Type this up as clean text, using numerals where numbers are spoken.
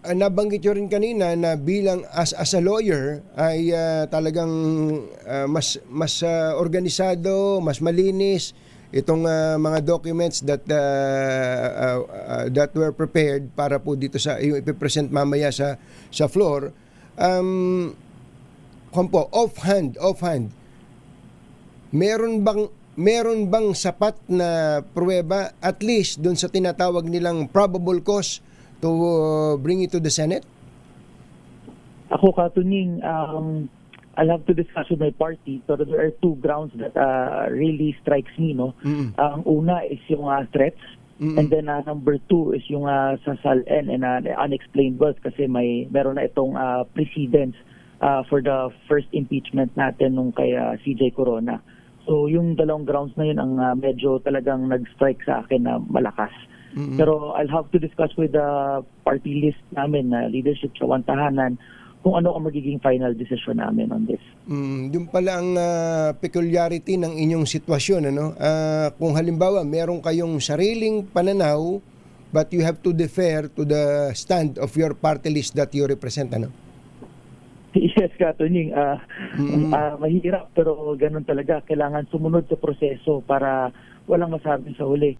nabanggit nyo rin kanina na bilang as a lawyer ay talagang mas organisado, mas malinis itong mga documents that were prepared para po dito sa yung ipipresent mamaya sa floor. Offhand, meron bang sapat na pruweba at least doon sa tinatawag nilang probable cause to bring it to the Senate? Ako, Katunying, I'll have to discuss with my party, pero there are two grounds that really strikes me, no? Ang una is yung threats, and then number two is yung sasalin and unexplained wealth kasi meron na itong precedents for the first impeachment natin nung kay CJ Corona. So yung dalawang grounds na yun ang medyo talagang nag-strike sa akin na malakas. Pero I'll have to discuss with the party list namin, leadership sa Wantahanan, kung ano ang magiging final decision namin on this. Yung pala ang peculiarity ng inyong sitwasyon, ano? Kung halimbawa meron kayong sariling pananaw but you have to defer to the stand of your party list that you represent, ano? Yes, Katunying, mahirap pero ganun talaga. Kailangan sumunod sa proseso para walang masabi sa huli.